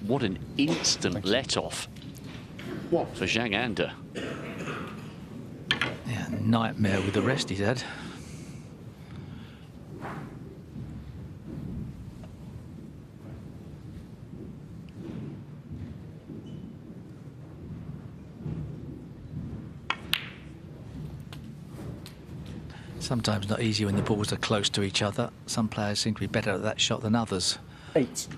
What an instant let-off for Zhang Anda. Yeah, nightmare with the rest he's had. Sometimes not easy when the balls are close to each other. Some players seem to be better at that shot than others. 8.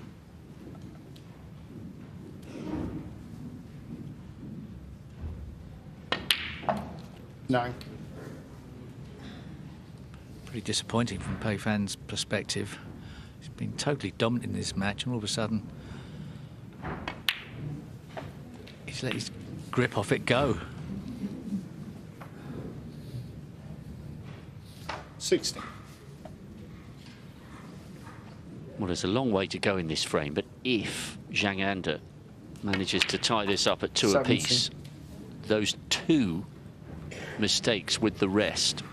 Nine. Pretty disappointing from Pei Fan's perspective. He's been totally dominant in this match, and all of a sudden he's let his grip off it go. 60. Well, there's a long way to go in this frame, but if Zhang Anda manages to tie this up at 2 apiece, those 2 mistakes with the rest,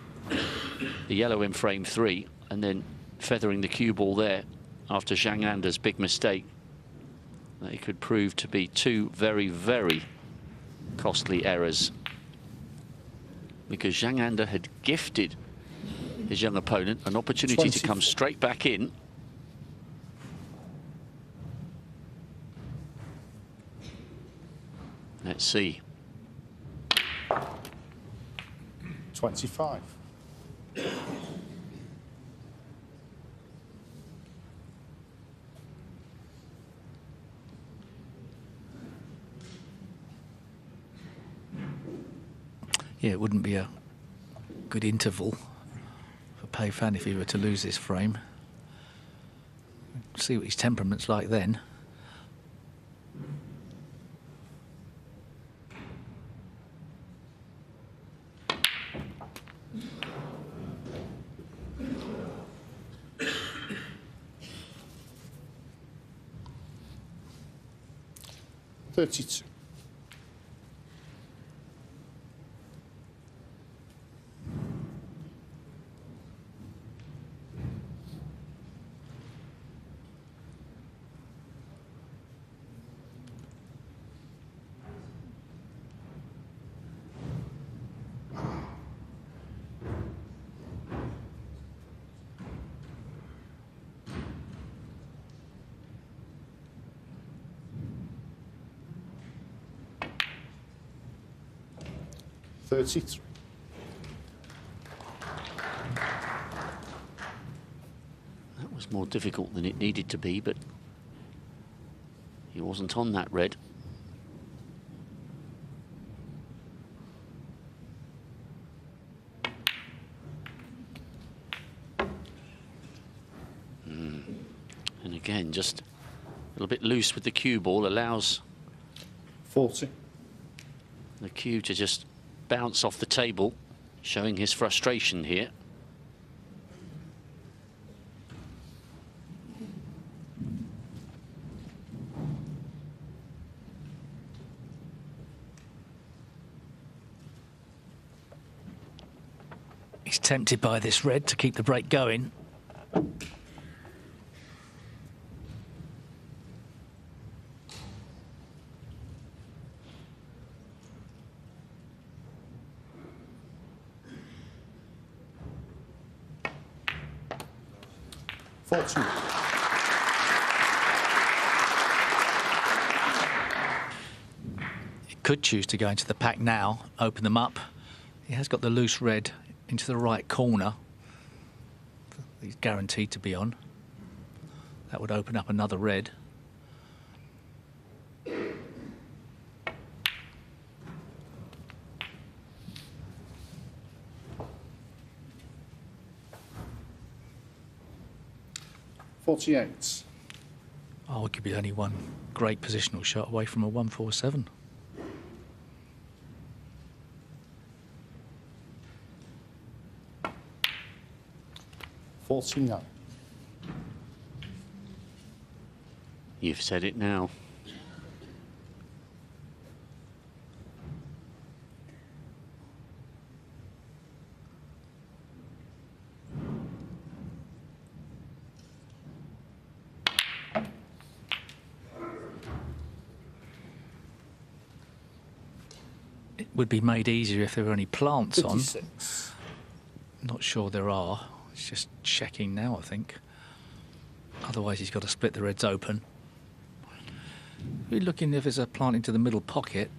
the yellow in frame 3 and then feathering the cue ball there after Zhang Anda's big mistake, they could prove to be 2 very, very costly errors, because Zhang Anda had gifted his young opponent an opportunity to come straight back in. Let's see. 25. Yeah, it wouldn't be a good interval for Pei Fan if he were to lose this frame. See what his temperament's like then. $32. $33. That was more difficult than it needed to be, but he wasn't on that red. And again, just a little bit loose with the cue ball allows 40. the cue to just bounce off the table, showing his frustration here. He's tempted by this red to keep the break going. He could choose to go into the pack now, open them up. He has got the loose red into the right corner. He's guaranteed to be on. That would open up another red. $48. Arguably only one great positional shot away from a 147. $49. You've said it now. would be made easier if there were any plants on. 56. Not sure there are. It's just checking now, I think. Otherwise, he's got to split the reds open. We're looking if there's a plant into the middle pocket.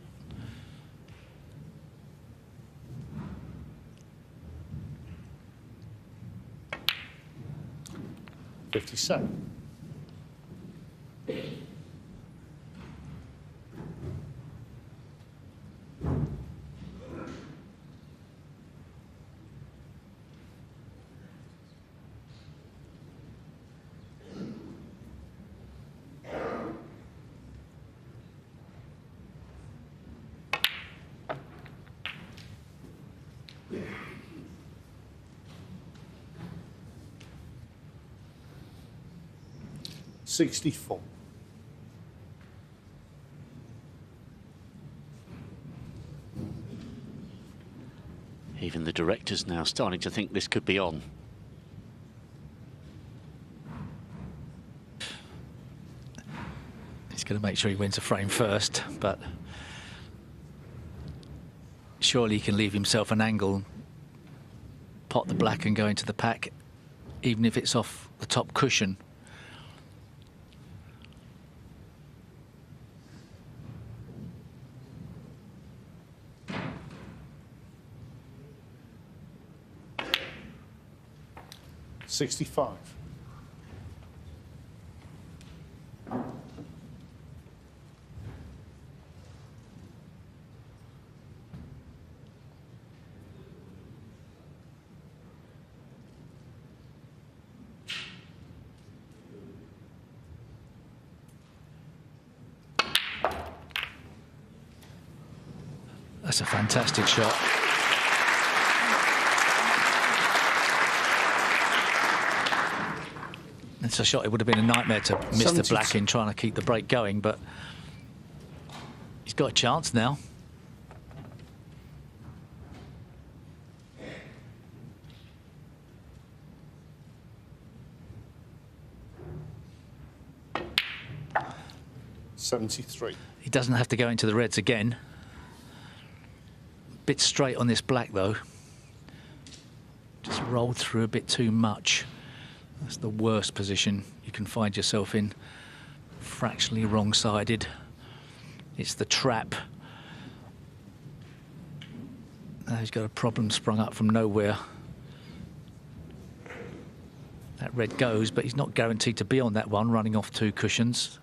$57. $64. Even the director's now starting to think this could be on. He's going to make sure he wins a frame first, but surely he can leave himself an angle, pot the black and go into the pack, even if it's off the top cushion. $65. That's a fantastic shot. It's a shot. It would have been a nightmare to miss the black in trying to keep the break going, but he's got a chance now. $73. He doesn't have to go into the reds again. Bit straight on this black though. Just rolled through a bit too much. That's the worst position you can find yourself in. Fractionally wrong-sided. It's the trap. Now he's got a problem sprung up from nowhere. That red goes, but he's not guaranteed to be on that one, running off two cushions.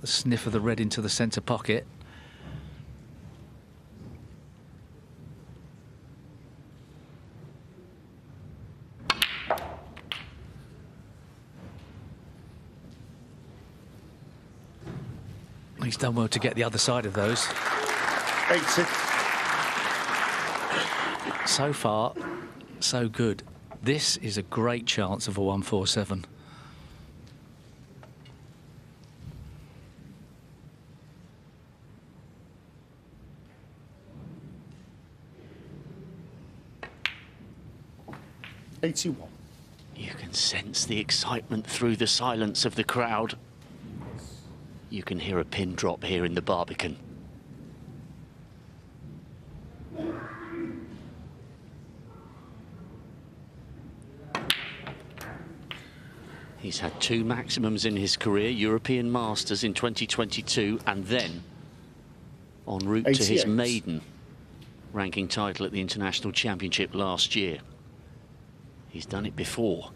The sniff of the red into the centre pocket. He's done well to get the other side of those. 80. So far, so good. This is a great chance of a 147. $81. You can sense the excitement through the silence of the crowd. You can hear a pin drop here in the Barbican. He's had two maximums in his career, European Masters in 2022, and then en route to his 88. maiden ranking title at the International Championship last year. He's done it before.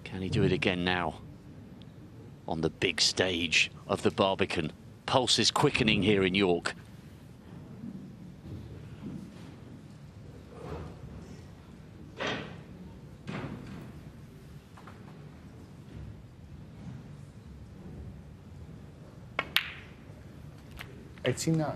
Can he do it again now? On the big stage of the Barbican. Pulse is quickening here in York. $89.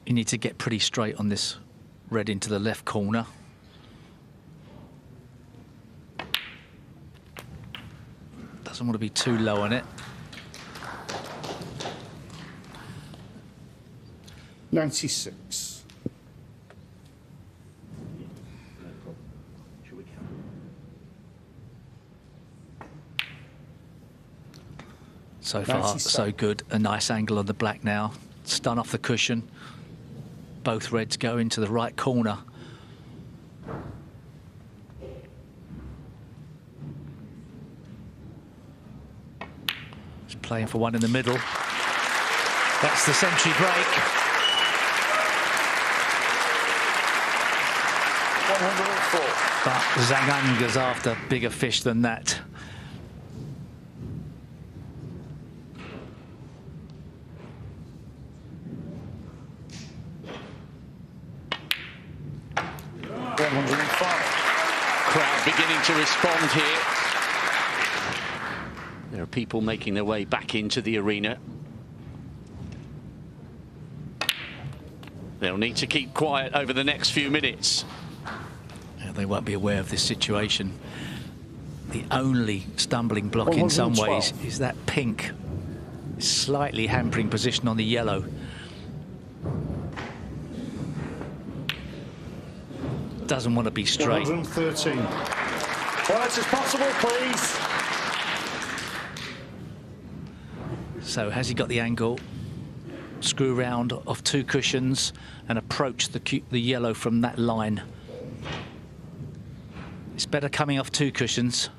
You need to get pretty straight on this red into the left corner. Doesn't want to be too low on it. 96. So far, 97. so good. A nice angle on the black now. Stun off the cushion. Both reds go into the right corner. Just playing for one in the middle. That's the century break. 104. But Zhang is after bigger fish than that. Crowd beginning to respond here. There are people making their way back into the arena. They'll need to keep quiet over the next few minutes. Yeah, they won't be aware of this situation. The only stumbling block in some ways is that pink, slightly hampering position on the yellow. Doesn't want to be straight. 113. Quiet as possible, please. So has he got the angle? Screw round off two cushions and approach the yellow from that line. It's better coming off two cushions.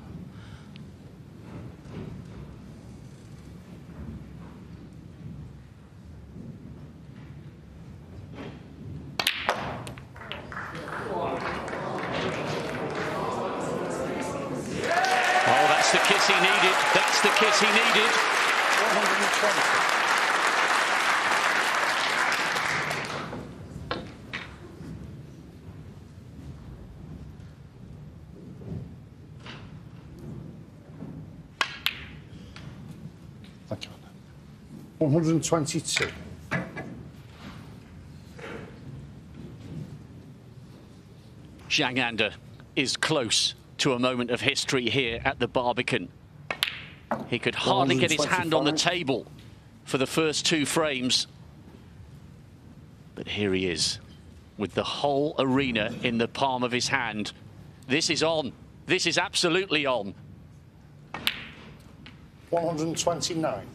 The kiss he needed. That's the kiss he needed. 120. Thank you. 122. Zhang is close to a moment of history here at the Barbican. He could hardly get his hand on the table for the first two frames. But here he is, with the whole arena in the palm of his hand. This is on. This is absolutely on. 129.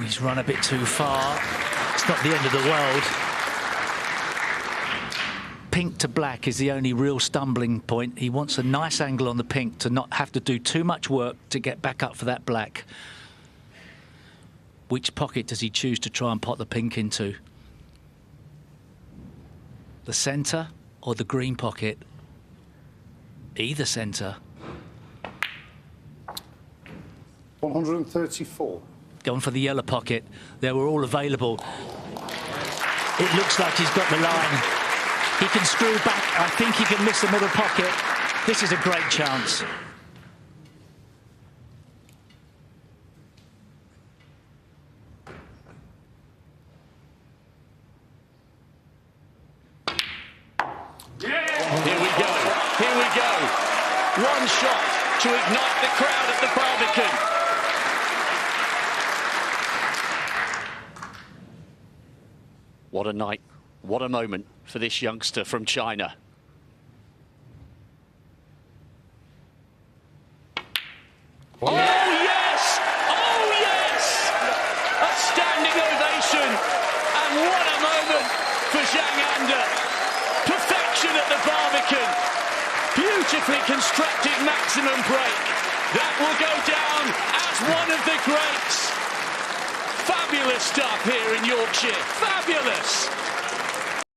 He's run a bit too far. It's not the end of the world. Pink to black is the only real stumbling point. He wants a nice angle on the pink to not have to do too much work to get back up for that black. Which pocket does he choose to try and pot the pink into? The centre or the green pocket? Either centre. 134. Going for the yellow pocket. They were all available. It looks like he's got the line. He can screw back. I think he can miss the middle pocket. This is a great chance. Here we go. Here we go. One shot to ignite the crowd at the Barbican. What a night. What a moment for this youngster from China. Oh, yes! Oh, yes! A standing ovation. And what a moment for Zhang. Perfection at the Barbican. Beautifully constructed maximum break. That will go down as one of the greats. Fabulous stuff here in Yorkshire. Fabulous.